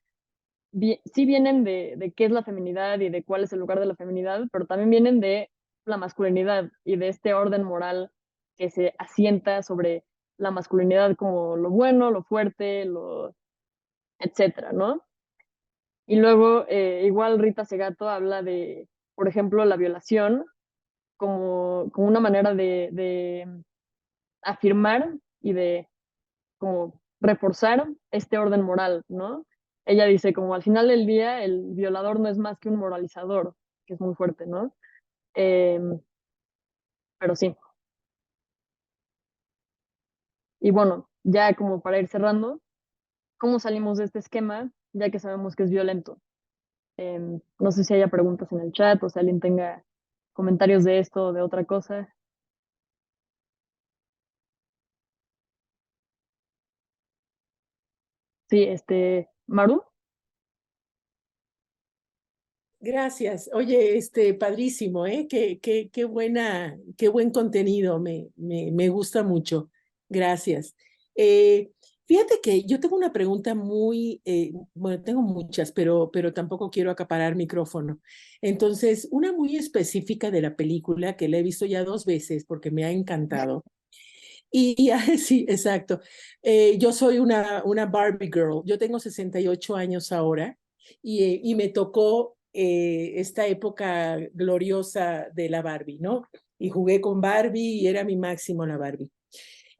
sí vienen de qué es la feminidad y de cuál es el lugar de la feminidad, pero también vienen de la masculinidad y de este orden moral que se asienta sobre la masculinidad como lo bueno, lo fuerte, lo etcétera, ¿no? Y luego, igual Rita Segato habla de, por ejemplo, la violación como una manera de afirmar y de como reforzar este orden moral, ¿no? Ella dice como al final del día el violador no es más que un moralizador, que es muy fuerte, ¿no? Eh, pero sí. Y bueno, ya como para ir cerrando, ¿cómo salimos de este esquema ya que sabemos que es violento? No sé si haya preguntas en el chat o si alguien tenga comentarios de esto o de otra cosa. Sí, Maru. Gracias. Oye, padrísimo, ¿eh? Qué buen contenido, me gusta mucho. Gracias. Eh, Fíjate que yo tengo una pregunta bueno, tengo muchas, pero tampoco quiero acaparar micrófono. Entonces, una muy específica de la película que la he visto ya dos veces porque me ha encantado. Sí, exacto. Yo soy una Barbie girl. Yo tengo 68 años ahora y me tocó esta época gloriosa de la Barbie, ¿no? Y jugué con Barbie y era mi máximo la Barbie.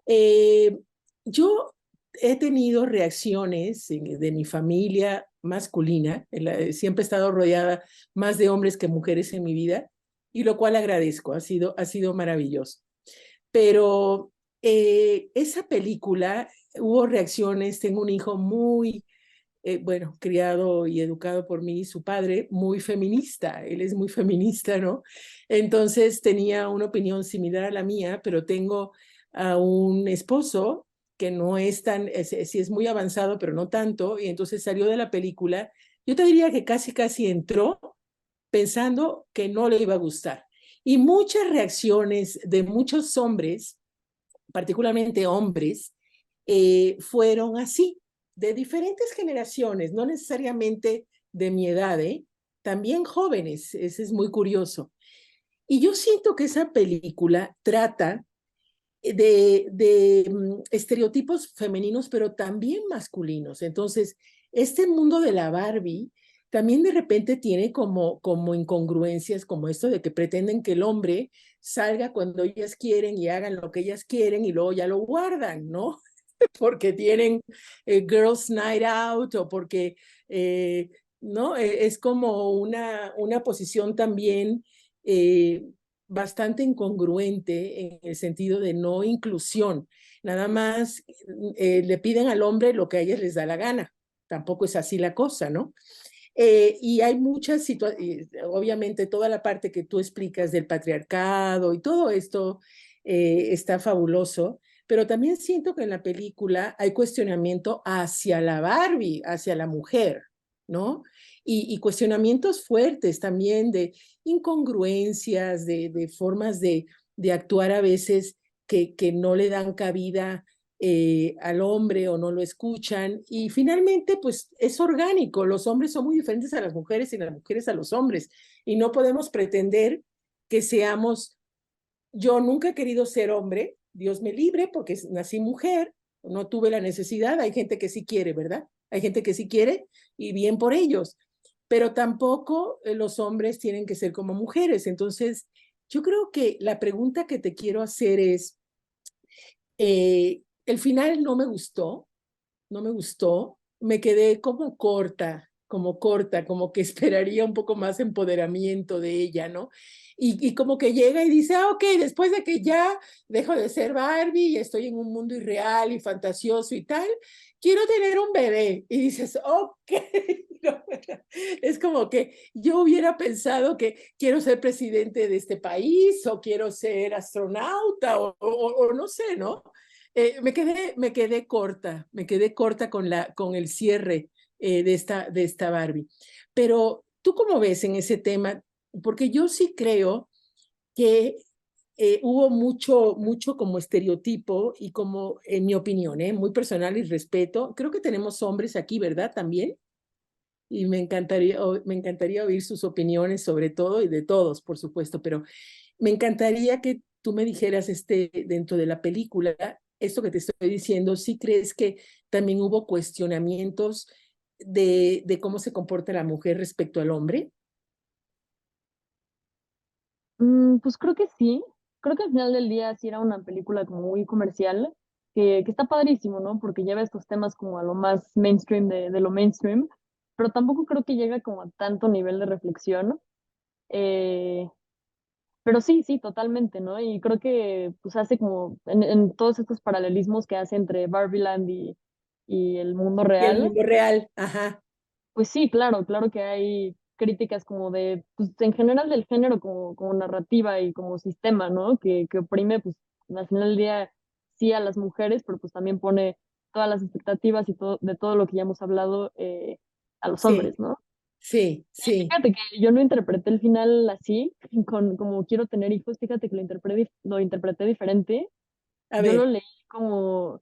Eh, yo he tenido reacciones de mi familia masculina, siempre he estado rodeada más de hombres que mujeres en mi vida, y lo cual agradezco, ha sido maravilloso. Pero esa película hubo reacciones, tengo un hijo muy, bueno, criado y educado por mí, su padre, muy feminista, él es muy feminista, ¿no? Entonces tenía una opinión similar a la mía, pero tengo a un esposo que no es tan, sí es muy avanzado, pero no tanto, y entonces salió de la película, yo te diría que casi entró pensando que no le iba a gustar. Y muchas reacciones de muchos hombres, particularmente hombres, fueron así, de diferentes generaciones, no necesariamente de mi edad, también jóvenes, ese es muy curioso. Y yo siento que esa película trata de estereotipos femeninos, pero también masculinos. Entonces, este mundo de la Barbie también de repente tiene como incongruencias, como esto de que pretenden que el hombre salga cuando ellas quieren y hagan lo que ellas quieren y luego ya lo guardan, ¿no? Porque tienen Girls Night Out o porque, ¿no? Es como una posición también bastante incongruente en el sentido de no inclusión. Nada más le piden al hombre lo que a ellas les da la gana. Tampoco es así la cosa, ¿no? Y hay muchas situaciones, obviamente toda la parte que tú explicas del patriarcado y todo esto está fabuloso, pero también siento que en la película hay cuestionamiento hacia la Barbie, hacia la mujer, ¿no? Y cuestionamientos fuertes también de incongruencias, de formas de actuar a veces que no le dan cabida al hombre o no lo escuchan. Y finalmente, pues es orgánico. Los hombres son muy diferentes a las mujeres y las mujeres a los hombres. Y no podemos pretender que seamos yo nunca he querido ser hombre, Dios me libre, porque nací mujer, no tuve la necesidad, hay gente que sí quiere, ¿verdad? Hay gente que sí quiere y bien por ellos, pero tampoco los hombres tienen que ser como mujeres. Entonces, yo creo que la pregunta que te quiero hacer es, el final no me gustó, no me gustó, me quedé como corta, como que esperaría un poco más empoderamiento de ella, ¿no? Y como que llega y dice, ah, ok, después de que ya dejo de ser Barbie y estoy en un mundo irreal y fantasioso y tal, quiero tener un bebé. Y dices, ok, no, es como que yo hubiera pensado que quiero ser presidente de este país o quiero ser astronauta o no sé, ¿no? Me quedé corta con el cierre de esta Barbie. Pero, ¿tú cómo ves en ese tema? Porque yo sí creo que hubo mucho como estereotipo y como, en mi opinión, muy personal y respeto. Creo que tenemos hombres aquí, ¿verdad? También. Y me encantaría oír sus opiniones sobre todo y de todos, por supuesto, pero me encantaría que tú me dijeras dentro de la película, esto que te estoy diciendo, ¿sí crees que también hubo cuestionamientos de cómo se comporta la mujer respecto al hombre? Pues creo que sí. Creo que al final del día sí era una película como muy comercial, que está padrísimo, ¿no? Porque lleva estos temas como a lo más mainstream de lo mainstream, pero tampoco creo que llega como a tanto nivel de reflexión. Eh, pero sí, sí, totalmente, ¿no? Y creo que pues hace como en todos estos paralelismos que hace entre Barbieland y el mundo Y el real. mundo real, ajá, Pues sí, claro, claro que hay críticas como de, pues en general del género como narrativa y como sistema, ¿no? Que oprime, pues al final del día sí a las mujeres, pero pues también pone todas las expectativas y todo, de todo lo que ya hemos hablado a los sí, hombres, ¿no? sí, sí. Fíjate que yo no interpreté el final así, con como quiero tener hijos, fíjate que lo interpreté diferente. A Yo lo ver, leí como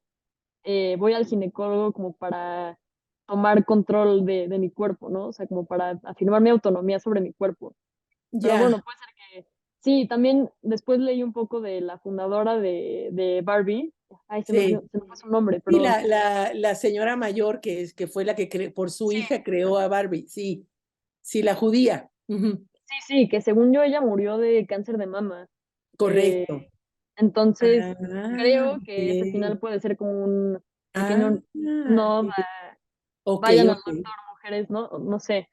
voy al ginecólogo como para tomar control de mi cuerpo, ¿no? O sea, como para afirmar mi autonomía sobre mi cuerpo. Pero ya, bueno, puede ser que sí, también después leí un poco de la fundadora de Barbie. Ay, sí. se me fue su nombre, Sí, pero la señora mayor que fue la que por su sí, hija creó a Barbie, sí, sí, la judía. Ujú, sí, sí, que según yo ella murió de cáncer de mama. Eh, correcto. entonces, Ah, creo que ese ok. final puede ser como un Ah, pequeño no, ok, vayan al ok. doctor, mujeres, ¿no? No sé.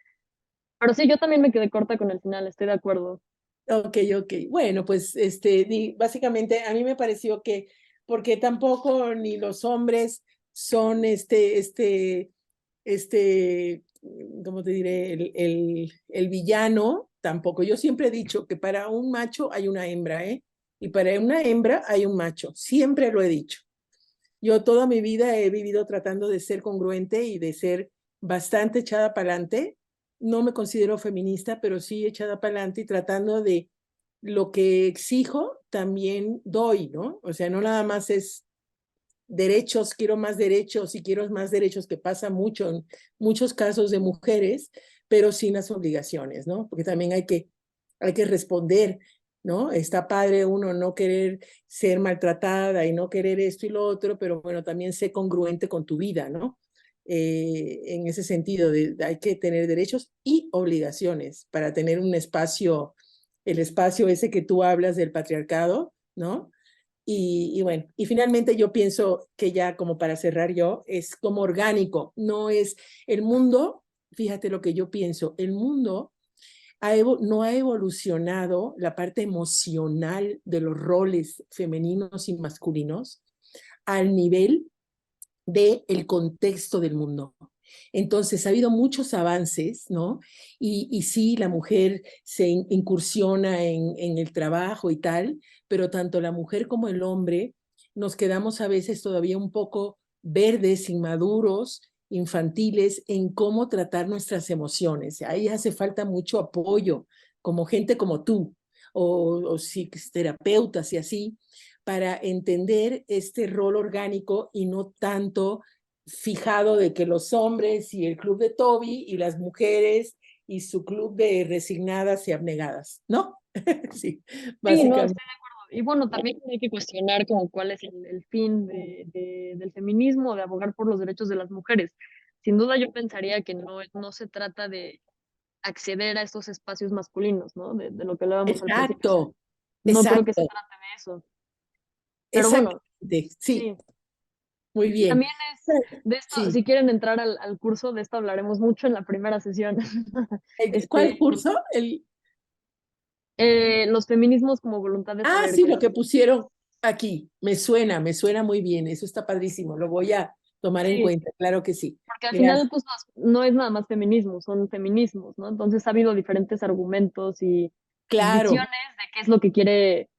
Pero sí, yo también me quedé corta con el final, estoy de acuerdo. Ok, ok. Bueno, pues básicamente a mí me pareció que, porque tampoco ni los hombres son ¿cómo te diré? El villano, tampoco. Yo siempre he dicho que para un macho hay una hembra, ¿eh? Y para una hembra hay un macho. Siempre lo he dicho. Yo toda mi vida he vivido tratando de ser congruente y de ser bastante echada para adelante. No me considero feminista, pero sí echada para adelante y tratando de lo que exijo, también doy, ¿no? O sea, no nada más es derechos, quiero más derechos y quiero más derechos, que pasa mucho en muchos casos de mujeres, pero sin las obligaciones, ¿no? Porque también hay que responder, ¿no? Está padre uno no querer ser maltratada y no querer esto y lo otro, pero bueno, también sé congruente con tu vida, ¿no? En ese sentido, hay que tener derechos y obligaciones para tener un espacio, el espacio ese que tú hablas del patriarcado, ¿no? Y bueno, y finalmente yo pienso que ya como para cerrar yo, es como orgánico, no es el mundo, fíjate lo que yo pienso, el mundo no ha evolucionado la parte emocional de los roles femeninos y masculinos al nivel del contexto del mundo. Entonces, ha habido muchos avances, ¿no? Y sí, la mujer se incursiona en el trabajo y tal, pero tanto la mujer como el hombre nos quedamos a veces todavía un poco verdes, inmaduros, infantiles en cómo tratar nuestras emociones. Ahí hace falta mucho apoyo, como gente como tú, o psicoterapeutas y así, para entender este rol orgánico y no tanto fijado de que los hombres y el club de Toby y las mujeres y su club de resignadas y abnegadas, ¿no? Sí, Sí, no, estoy básicamente. de acuerdo. Y bueno, también hay que cuestionar como cuál es el fin del feminismo, de abogar por los derechos de las mujeres. Sin duda yo pensaría que no se trata de acceder a estos espacios masculinos, ¿no? De lo que hablábamos al principio. O sea, Exacto, no creo que se exacto, trate de eso. Pero bueno, exactamente, sí, sí. muy Y bien. también es de esto, Sí. si quieren entrar al curso, de esto hablaremos mucho en la primera sesión. ¿Cuál Este, curso? los feminismos como voluntad de Ah, saber, sí, creo. lo que pusieron aquí. Me suena muy bien. Eso está padrísimo. Lo voy a tomar en Sí, cuenta. Claro que sí. porque al final, Gracias. pues no es nada más feminismo, son feminismos, ¿no? Entonces ha habido diferentes argumentos y pues, Claro, visiones de qué es lo que quiere,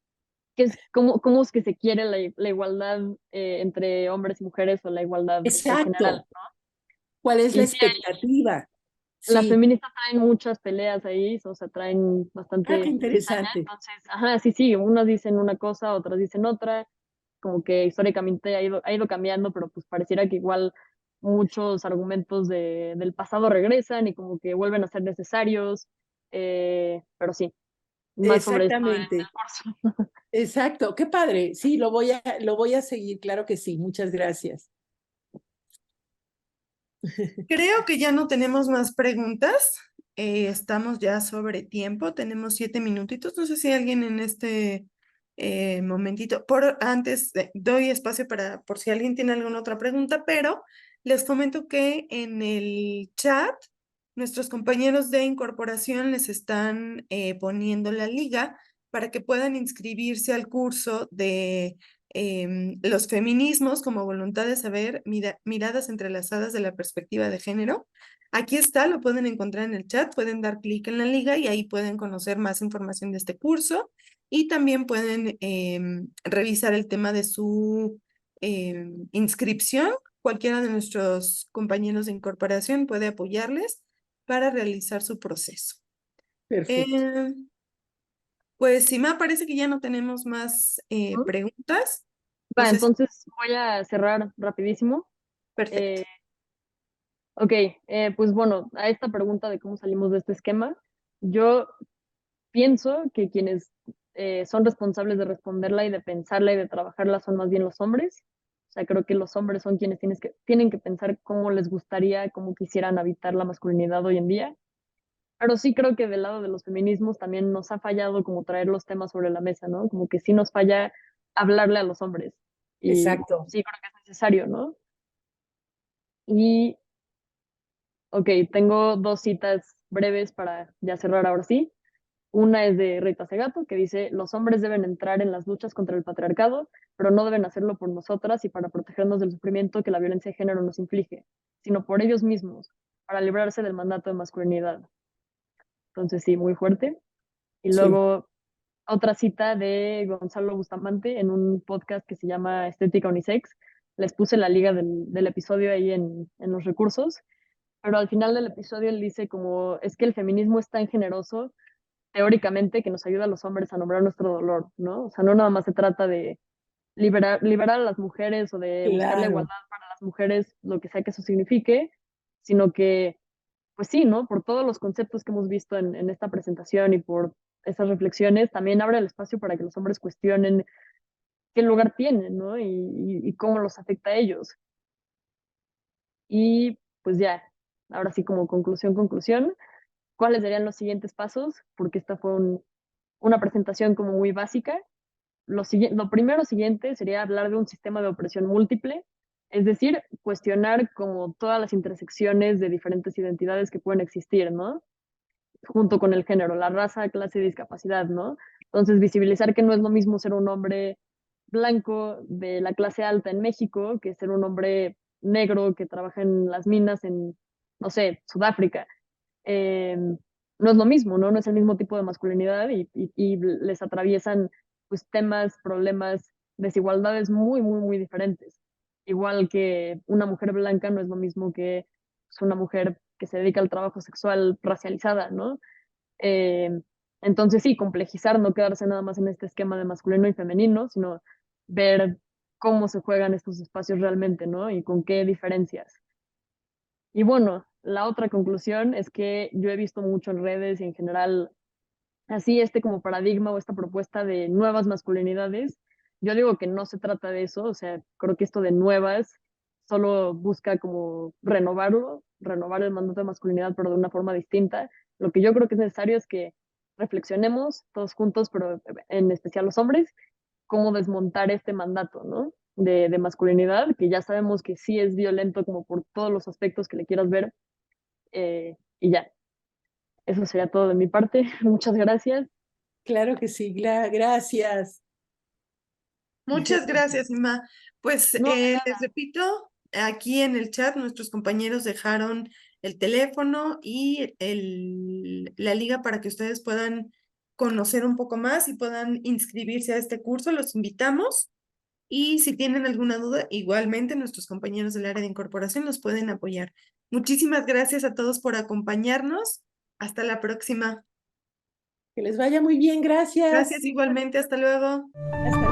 cómo es que se quiere la igualdad entre hombres y mujeres o la igualdad en general, exacto. ¿no? ¿Cuál es la Y sí, expectativa? las Sí. feministas traen muchas peleas ahí, o sea, traen Ah, qué bastante cizaña, interesante. entonces, ajá, sí, sí, unas dicen una cosa, otras dicen otra, como que históricamente ha ido cambiando, pero pues pareciera que igual muchos argumentos del pasado regresan y como que vuelven a ser necesarios, pero sí, más sobre esto Exactamente. del curso. Exacto. Qué padre. Sí, lo voy a seguir. Claro que sí. Muchas gracias. Creo que ya no tenemos más preguntas. Estamos ya sobre tiempo. Tenemos 7 minutitos. No sé si alguien en este momentito, doy espacio por si alguien tiene alguna otra pregunta, pero les comento que en el chat nuestros compañeros de incorporación les están poniendo la liga para que puedan inscribirse al curso de los feminismos como voluntad de saber, miradas entrelazadas de la perspectiva de género. Aquí está, lo pueden encontrar en el chat, pueden dar clic en la liga y ahí pueden conocer más información de este curso y también pueden revisar el tema de su inscripción. Cualquiera de nuestros compañeros de incorporación puede apoyarles para realizar su proceso. Perfecto. Eh, pues sí, me parece que ya no tenemos más ¿No? preguntas. No Va, sé si... entonces voy a cerrar rapidísimo. Perfecto. Eh, ok, pues bueno, a esta pregunta de cómo salimos de este esquema, yo pienso que quienes son responsables de responderla y de pensarla y de trabajarla son más bien los hombres. O sea, creo que los hombres son quienes tienen que pensar cómo les gustaría, cómo quisieran habitar la masculinidad hoy en día. Pero sí creo que del lado de los feminismos también nos ha fallado como traer los temas sobre la mesa, ¿no? Como que sí nos falla hablarle a los hombres. Y Exacto. sí creo que es necesario, ¿no? Y, ok, tengo dos citas breves para ya cerrar ahora sí. Una es de Rita Segato, que dice, los hombres deben entrar en las luchas contra el patriarcado, pero no deben hacerlo por nosotras y para protegernos del sufrimiento que la violencia de género nos inflige, sino por ellos mismos, para librarse del mandato de masculinidad. Entonces sí, muy fuerte. Y Sí. luego otra cita de Gonzalo Bustamante en un podcast que se llama Estética Unisex. Les puse la liga del episodio ahí en los recursos, pero al final del episodio él dice como, es que el feminismo es tan generoso teóricamente que nos ayuda a los hombres a nombrar nuestro dolor, ¿no? O sea, no nada más se trata de liberar a las mujeres o de buscar la Claro. igualdad para las mujeres, lo que sea que eso signifique, sino que, pues sí, ¿no? Por todos los conceptos que hemos visto en esta presentación y por esas reflexiones, también abre el espacio para que los hombres cuestionen qué lugar tienen, ¿no? Y cómo los afecta a ellos. Y pues ya, ahora sí como conclusión, ¿cuáles serían los siguientes pasos? Porque esta fue una presentación como muy básica. Lo primero siguiente sería hablar de un sistema de opresión múltiple, es decir, cuestionar como todas las intersecciones de diferentes identidades que pueden existir, ¿no? Junto con el género, la raza, clase y discapacidad, ¿no? Entonces, visibilizar que no es lo mismo ser un hombre blanco de la clase alta en México que ser un hombre negro que trabaja en las minas en, no sé, Sudáfrica. No es lo mismo, ¿no? No es el mismo tipo de masculinidad y les atraviesan pues temas, problemas, desigualdades muy, muy, muy diferentes. Igual que una mujer blanca no es lo mismo que pues, una mujer que se dedica al trabajo sexual racializada, ¿no? Eh, entonces sí, complejizar, no quedarse nada más en este esquema de masculino y femenino, sino ver cómo se juegan estos espacios realmente, ¿no? Y con qué diferencias. Y bueno, la otra conclusión es que yo he visto mucho en redes y en general así este como paradigma o esta propuesta de nuevas masculinidades. Yo digo que no se trata de eso, o sea, creo que esto de nuevas solo busca como renovarlo, renovar el mandato de masculinidad, pero de una forma distinta. Lo que yo creo que es necesario es que reflexionemos todos juntos, pero en especial los hombres, cómo desmontar este mandato, ¿no? De masculinidad, que ya sabemos que sí es violento como por todos los aspectos que le quieras ver, y ya, eso sería todo de mi parte. Muchas gracias. Claro que sí, gracias. Muchas gracias, Ima. Pues No, de les nada. repito, aquí en el chat nuestros compañeros dejaron el teléfono y la liga para que ustedes puedan conocer un poco más y puedan inscribirse a este curso. Los invitamos. Y si tienen alguna duda, igualmente nuestros compañeros del área de incorporación nos pueden apoyar. Muchísimas gracias a todos por acompañarnos. Hasta la próxima. Que les vaya muy bien, gracias. Gracias igualmente. Hasta luego. Hasta